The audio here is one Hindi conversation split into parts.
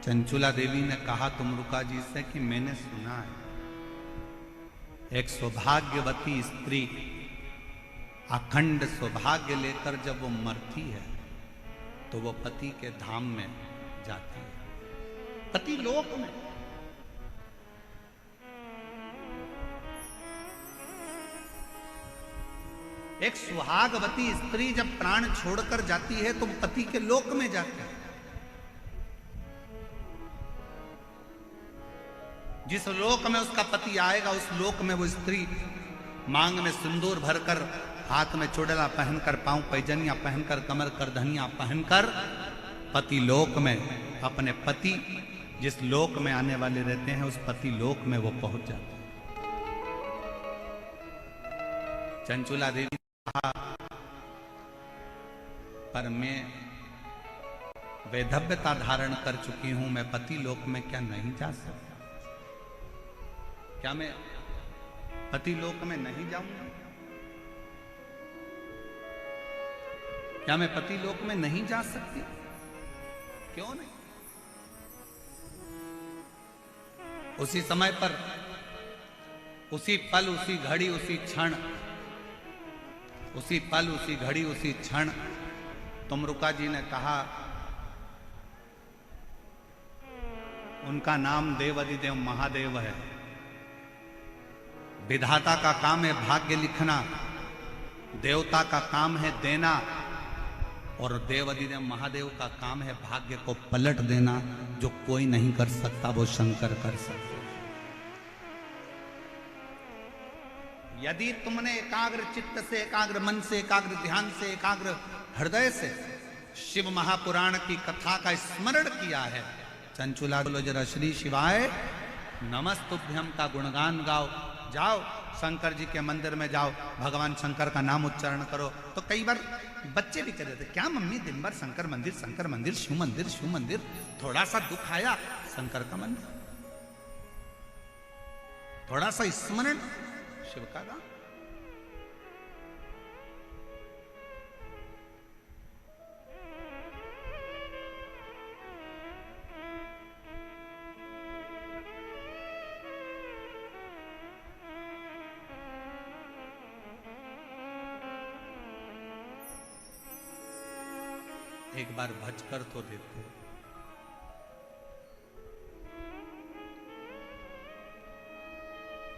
चंचुला देवी ने कहा तुमरुका जी से कि मैंने सुना है एक सौभाग्यवती स्त्री अखंड सौभाग्य लेकर जब वो मरती है तो वो पति के धाम में जाती है, पति लोक में। एक सुहागवती स्त्री जब प्राण छोड़कर जाती है तो पति के लोक में जाती है। जिस लोक में उसका पति आएगा उस लोक में वो स्त्री मांग में सिंदूर भरकर, हाथ में चोड़ला पहनकर, पांव पैजनिया पहनकर, कमर करधनिया पहनकर पति लोक में अपने पति जिस लोक में आने वाले रहते हैं उस पति लोक में वो पहुंच जाते हैं। चंचुला देवी ने कहा पर मैं वैधव्यता धारण कर चुकी हूं, मैं पति लोक में क्या नहीं जा सकता? क्या मैं पति लोक में नहीं जाऊंगा? क्या मैं पति लोक में नहीं जा सकती? क्यों नहीं? उसी समय पर, उसी पल, उसी घड़ी, उसी क्षण, उसी पल, उसी घड़ी, उसी क्षण तुमरुका जी ने कहा, उनका नाम देवाधिदेव महादेव है। विधाता का काम है भाग्य लिखना, देवता का काम है देना, और देवाधिदेव महादेव का काम है भाग्य को पलट देना। जो कोई नहीं कर सकता वो शंकर कर सकते। यदि तुमने एकाग्र चित्त से, एकाग्र मन से, एकाग्र ध्यान से, एकाग्र हृदय से शिव महापुराण की कथा का स्मरण किया है, चंचुला बोलो जरा श्री शिवाय नमस्तुभ्यम का गुणगान गाओ, जाओ शंकर जी के मंदिर में जाओ, भगवान शंकर का नाम उच्चारण करो। तो कई बार बच्चे भी कह रहे थे, क्या मम्मी दिन भर शंकर मंदिर, शंकर मंदिर, शिव मंदिर, शिव मंदिर, थोड़ा सा दुख आया शंकर का मंदिर, थोड़ा सा स्मरण शिव का नाम। एक बार भज कर तो देखो।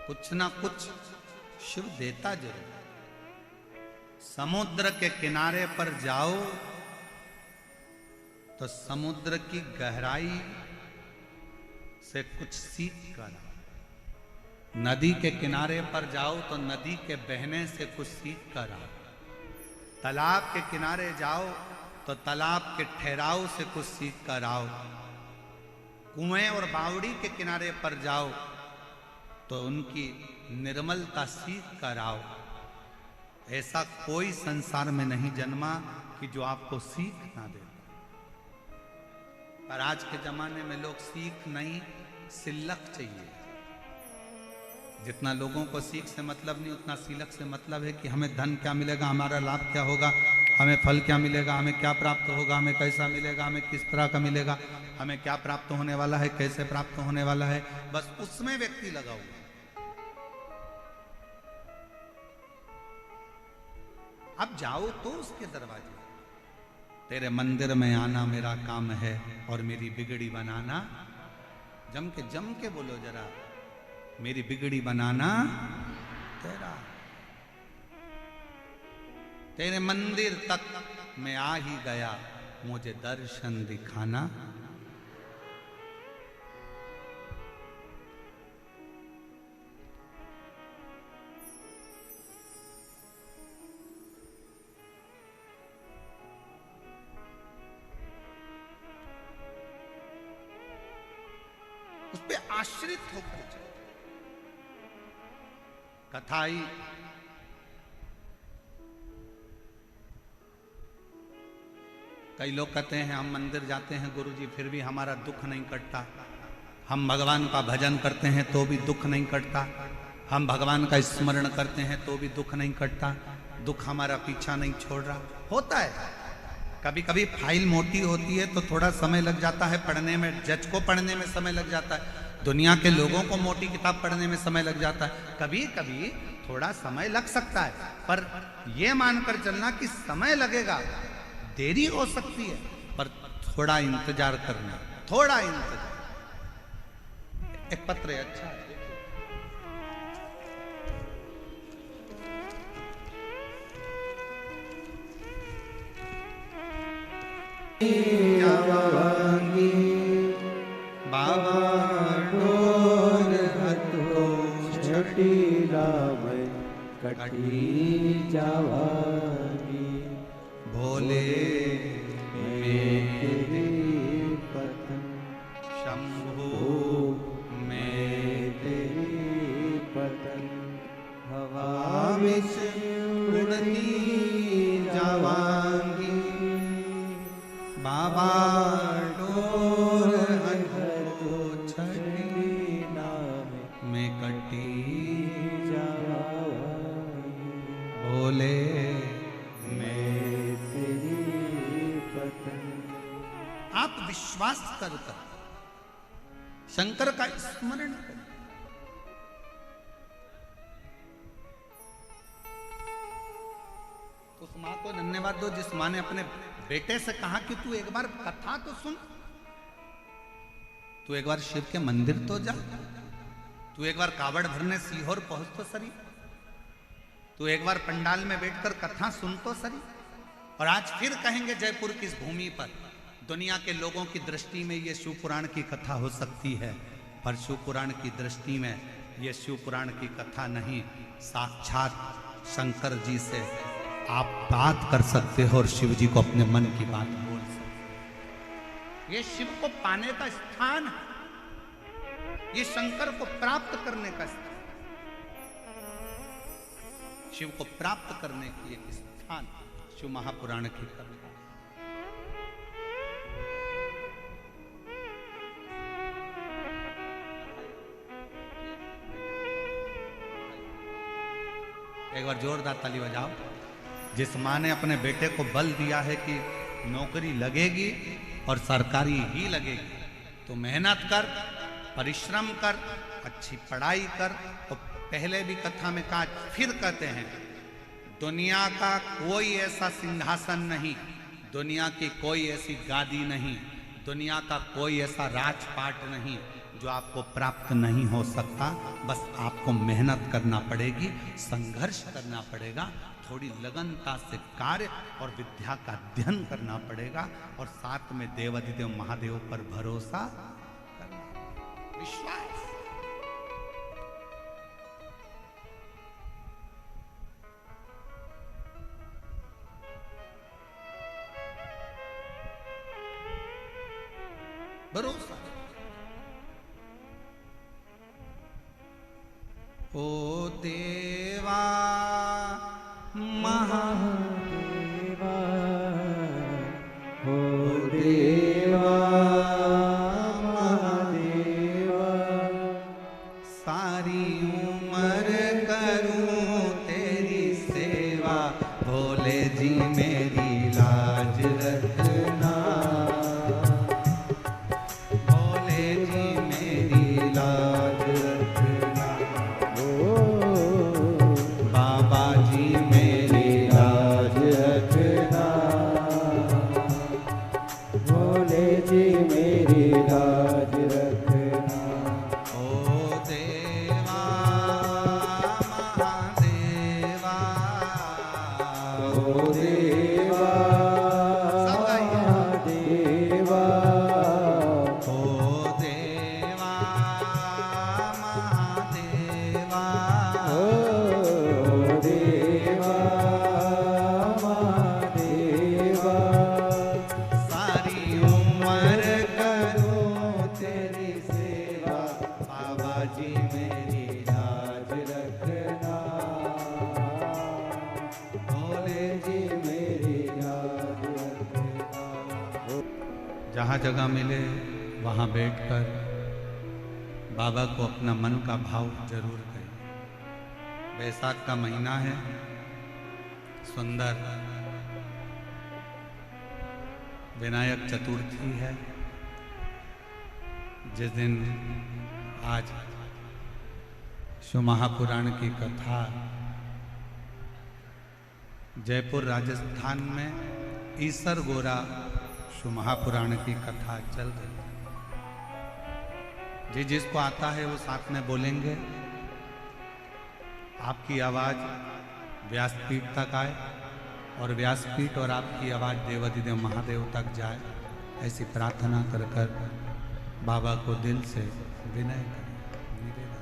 कुछ ना कुछ शिव देता जरूर। समुद्र के किनारे पर जाओ तो समुद्र की गहराई से कुछ सीख कर आओ। नदी के किनारे पर जाओ तो नदी के बहने से कुछ सीख कर आओ। तालाब के किनारे जाओ तो तालाब के ठहराव से कुछ सीख कर आओ। कुएं और बावड़ी के किनारे पर जाओ तो उनकी निर्मलता सीख कर आओ। ऐसा कोई संसार में नहीं जन्मा कि जो आपको सीख ना दे। पर आज के जमाने में लोग सीख नहीं, सिलक चाहिए। जितना लोगों को सीख से मतलब नहीं, उतना सिलक से मतलब है कि हमें धन क्या मिलेगा, हमारा लाभ क्या होगा, हमें फल क्या मिलेगा, हमें क्या प्राप्त होगा, हमें कैसा मिलेगा, हमें किस तरह का मिलेगा, हमें क्या प्राप्त होने वाला है, कैसे प्राप्त होने वाला है, बस उसमें व्यक्ति लगा हुआ। अब जाओ तो उसके दरवाजे, तेरे मंदिर में आना मेरा काम है और मेरी बिगड़ी बनाना। जम के बोलो जरा, मेरी बिगड़ी बनाना तेरा। तेरे मंदिर तक मैं आ ही गया, मुझे दर्शन दिखाना। उस पे आश्रित होकर कथा आई। कई लोग कहते हैं हम मंदिर जाते हैं गुरुजी फिर भी हमारा दुख नहीं कटता, हम भगवान का भजन करते हैं तो भी दुख नहीं कटता, हम भगवान का स्मरण करते हैं तो भी दुख नहीं कटता, दुख हमारा पीछा नहीं छोड़ रहा। होता है, कभी कभी फाइल मोटी होती है तो थोड़ा समय लग जाता है पढ़ने में, जज को पढ़ने में समय लग जाता है, दुनिया के लोगों को मोटी किताब पढ़ने में समय लग जाता है, कभी कभी थोड़ा समय लग सकता है, पर यह मानकर चलना कि समय लगेगा, देरी हो सकती है, पर थोड़ा इंतजार करना, थोड़ा इंतजार। एक पत्र है, अच्छा है, जावांगी बाबा डोर हतो छटीला में कटी जावांगी भोले मेरे पतन शंभु में तेरी पतन हवा में से उड़ती जावांगी बाबा डोर हतो छटीला में कटी जावांगी भोले मैं तेरी पतन। आप विश्वास कर शंकर का स्मरण करें। उस मां को धन्यवाद दो जिस मां ने अपने बेटे से कहा कि तू एक बार कथा तो सुन, तू एक बार शिव के मंदिर तो जा, तू एक बार कावड़ भरने सीहोर पहुंच तो सरी, तू एक बार पंडाल में बैठकर कथा सुन तो सरी। और आज फिर कहेंगे जयपुर की इस भूमि पर दुनिया के लोगों की दृष्टि में ये शिव पुराण की कथा हो सकती है, पर शिव पुराण की दृष्टि में ये शिव पुराण की कथा नहीं, साक्षात शंकर जी से आप बात कर सकते हो और शिव जी को अपने मन की बात बोल सकते। ये शिव को पाने का स्थान है, ये शंकर को प्राप्त करने का स्थान, शिव को प्राप्त करने की एक स्थान शिव महापुराण की कथा। एक बार जोरदार ताली बजाओ। जिस मां ने अपने बेटे को बल दिया है कि नौकरी लगेगी और सरकारी ही लगेगी, तो मेहनत कर, परिश्रम कर, अच्छी पढ़ाई कर। तो पहले भी कथा में कहा, फिर कहते हैं, दुनिया का कोई ऐसा सिंहासन नहीं, दुनिया की कोई ऐसी गादी नहीं, दुनिया का कोई ऐसा राजपाट नहीं जो आपको प्राप्त नहीं हो सकता। बस आपको मेहनत करना पड़ेगी, संघर्ष करना पड़ेगा, थोड़ी लगनता से कार्य और विद्या का अध्ययन करना पड़ेगा, और साथ में देवाधिदेव महादेव पर भरोसा करना, विश्वास। भरोसा। ओ देवा महादेवा, ओ देवा महादेवा, सारी उम्र करूं तेरी सेवा, भोले जी मेरी लाज रखना, भोले जी मेरी लाज रखना, ओ बाबा जी मेरी लाज रखना, भोले जी मेरी लाज रखना। ओ देवा महादेवा, ओ देवा महादेवा, ओ देवा महादेवा, ओ देवा महादेवा, सारी उम्र करूं तेरी सेवा, बाबा जी मेरी लाज रखना, भोले जी मेरी लाज रखना। जहाँ जगह मिले वहाँ बैठकर बाबा को अपना मन का भाव जरूर करें। बैसाख का महीना है, सुंदर विनायक चतुर्थी है, जिस दिन आज शिव महापुराण की कथा जयपुर राजस्थान में ईसर गोरा शिव महापुराण की कथा चल रही है। जी जिसको आता है वो साथ में बोलेंगे। आपकी आवाज व्यासपीठ तक आए और व्यासपीठ और आपकी आवाज देवाधिदेव महादेव तक जाए, ऐसी प्रार्थना कर कर बाबा को दिल से विनय करें, निवेदन।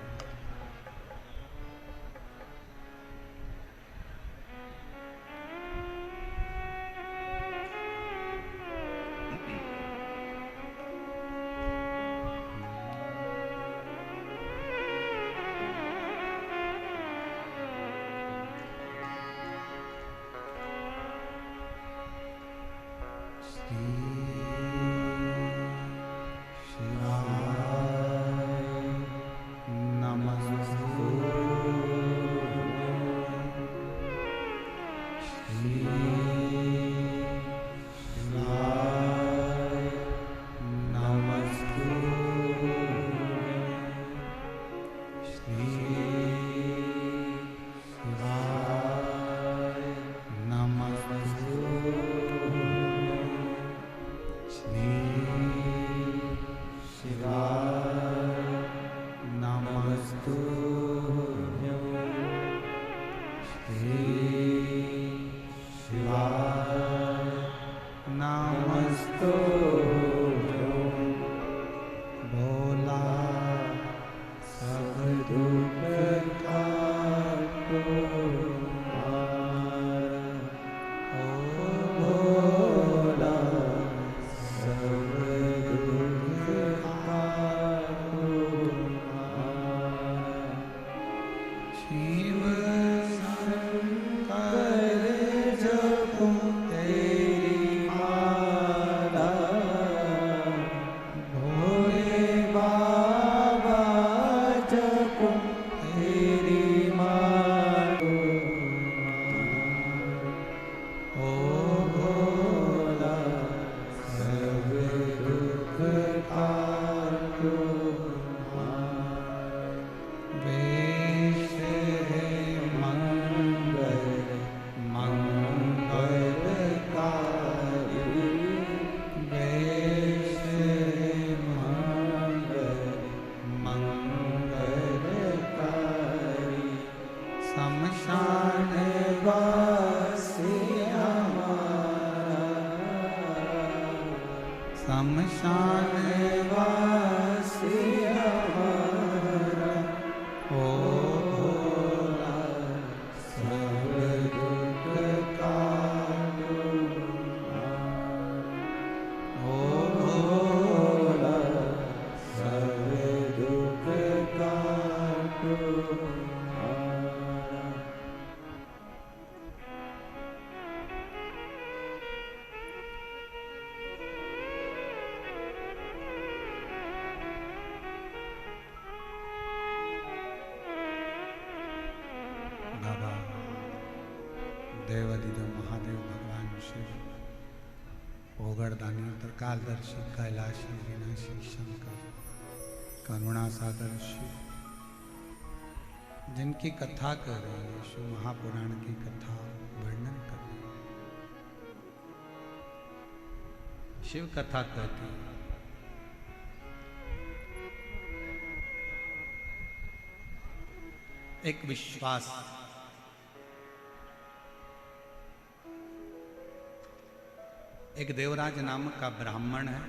बाबा देवाधिदेव महादेव भगवान शिव ओगड़दानी त्रिकालदर्शी कैलाशी विनाशी शंकर करुणा सागर शिव, जिनकी कथा कर रहे हैं, शिव महापुराण की कथा वर्णन कर रहे हैं। शिव कथा कहती है एक विश्वास, एक देवराज नामक का ब्राह्मण है।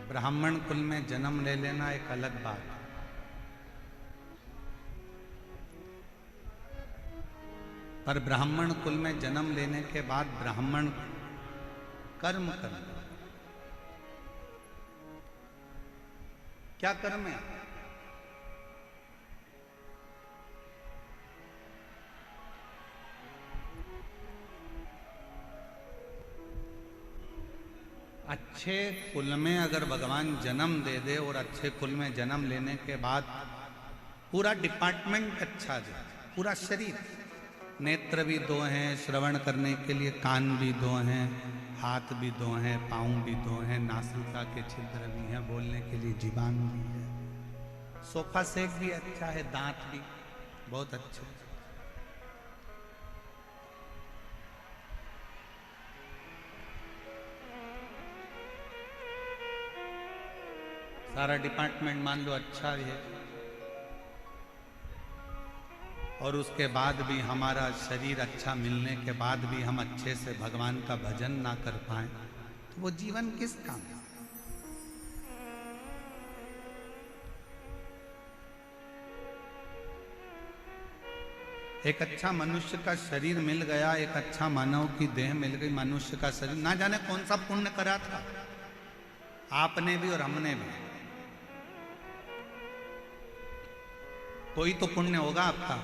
ब्राह्मण कुल में जन्म ले लेना एक अलग बात है, पर ब्राह्मण कुल में जन्म लेने के बाद ब्राह्मण कर्म करना। क्या कर्म है? अच्छे कुल में अगर भगवान जन्म दे दे और अच्छे कुल में जन्म लेने के बाद पूरा डिपार्टमेंट अच्छा है, पूरा शरीर। नेत्र भी दो हैं श्रवण करने के लिए, कान भी दो हैं, हाथ भी दो हैं, पाँव भी दो हैं, नासिका के छिद्र भी हैं, बोलने के लिए जीवान भी है, सोफा सेट भी अच्छा है, दांत भी बहुत अच्छे। सारा डिपार्टमेंट मान लो अच्छा है, और उसके बाद भी हमारा शरीर अच्छा मिलने के बाद भी हम अच्छे से भगवान का भजन ना कर पाए तो वो जीवन किस काम है? एक अच्छा मनुष्य का शरीर मिल गया, एक अच्छा मानव की देह मिल गई, मनुष्य का शरीर, ना जाने कौन सा पुण्य करा था आपने भी और हमने भी। कोई तो पुण्य होगा आपका।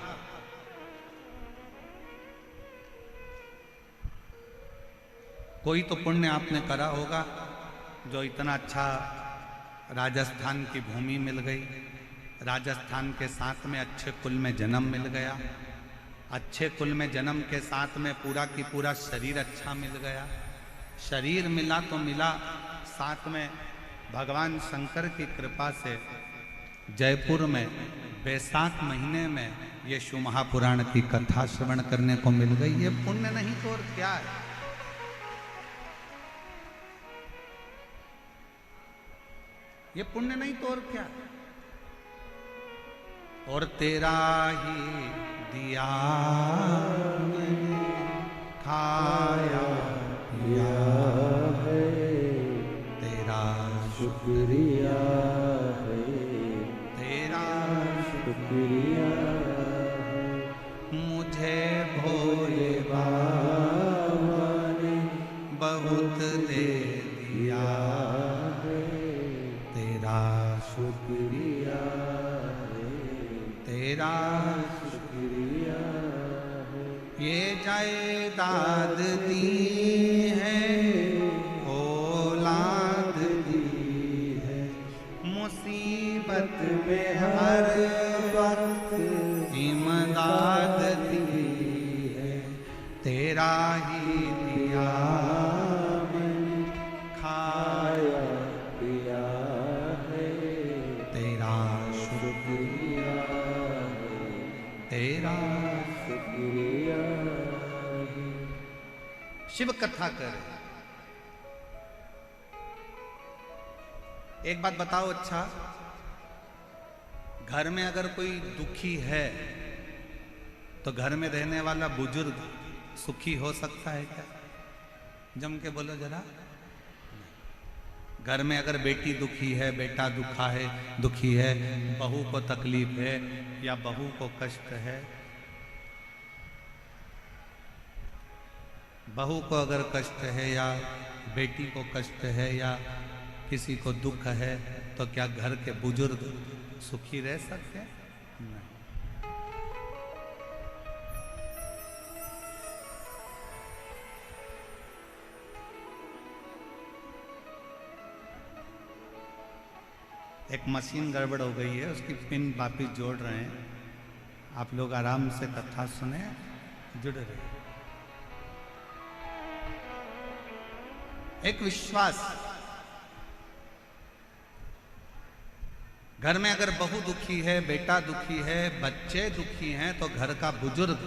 कोई तो पुण्य आपने करा होगा, जो इतना अच्छा राजस्थान की भूमि मिल गई, राजस्थान के साथ में अच्छे कुल में जन्म मिल गया, अच्छे कुल में जन्म के साथ में पूरा की पूरा शरीर अच्छा मिल गया। शरीर मिला तो मिला, साथ में भगवान शंकर की कृपा से जयपुर में बैसाख महीने में ये शिव महापुराण की कथा श्रवण करने को मिल गई। ये पुण्य नहीं तो और क्या है? ये पुण्य नहीं तो और क्या? और तेरा ही दिया मैंने खाया पिया है, तेरा शुक्रिया है, तेरा शुक्रिया है। मुझे भोले बाबा ने बहुत दे दिया, तेरा शुक्रिया है, तेरा शुक्रिया है। ये जायदाद दी है, औलाद दी है, मुसीबत में हर वक्त इमदाद दी है। तेरा ही दिया मैंने खाया खाया पिया है, तेरा शुक्रिया है, तेरा। शुक्रिया है। शिव कथा कर। एक बात बताओ, अच्छा घर में अगर कोई दुखी है तो घर में रहने वाला बुजुर्ग सुखी हो सकता है क्या? जम के बोलो जरा। घर में अगर बेटी दुखी है, बेटा दुखी है, बहू को तकलीफ है या बहू को कष्ट है, बहू को अगर कष्ट है या बेटी को कष्ट है या किसी को दुख है, तो क्या घर के बुजुर्ग सुखी रह सकते हैं? नहीं। एक मशीन गड़बड़ हो गई है, उसकी पिन वापिस जोड़ रहे हैं। आप लोग आराम से कथा सुने, जुड़ रहे। एक विश्वास, घर में अगर बहू दुखी है, बेटा दुखी है, बच्चे दुखी हैं, तो घर का बुजुर्ग,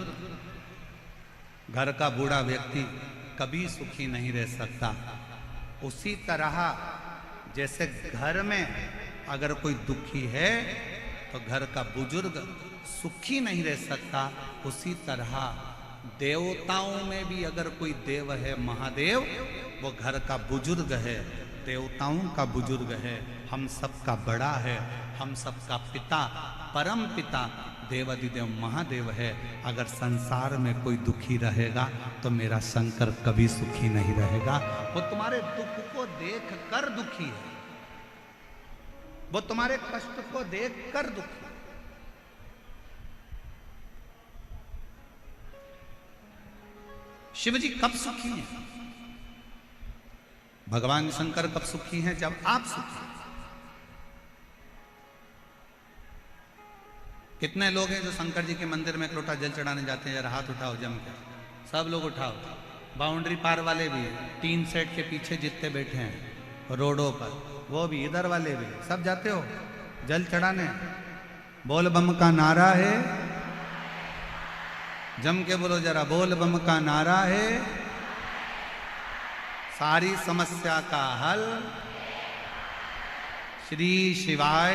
घर का बूढ़ा व्यक्ति कभी सुखी नहीं रह सकता। उसी तरह जैसे घर में अगर कोई दुखी है तो घर का बुजुर्ग सुखी नहीं रह सकता, उसी तरह देवताओं में भी अगर कोई देव है, महादेव, वो घर का बुजुर्ग है, देवताओं का बुजुर्ग है, हम सबका बड़ा है, हम सबका पिता, परम पिता देवादिदेव महादेव है। अगर संसार में कोई दुखी रहेगा तो मेरा शंकर कभी सुखी नहीं रहेगा। वो तुम्हारे दुख को देख कर दुखी है, वो तुम्हारे कष्ट को देख कर दुखी है। शिव जी कब सुखी हैं? भगवान शंकर कब सुखी हैं? जब आप सुखी हैं। कितने लोग हैं जो शंकर जी के मंदिर में एक लोटा जल चढ़ाने जाते हैं? जरा हाथ उठाओ जम के, सब लोग उठाओ। बाउंड्री पार वाले भी, टीन सेट के पीछे जितने बैठे हैं रोडों पर, वो भी, इधर वाले भी, सब जाते हो जल चढ़ाने। बोल बम का नारा है, जम के बोलो जरा, बोल बम का नारा है, सारी समस्या का हल श्री शिवाय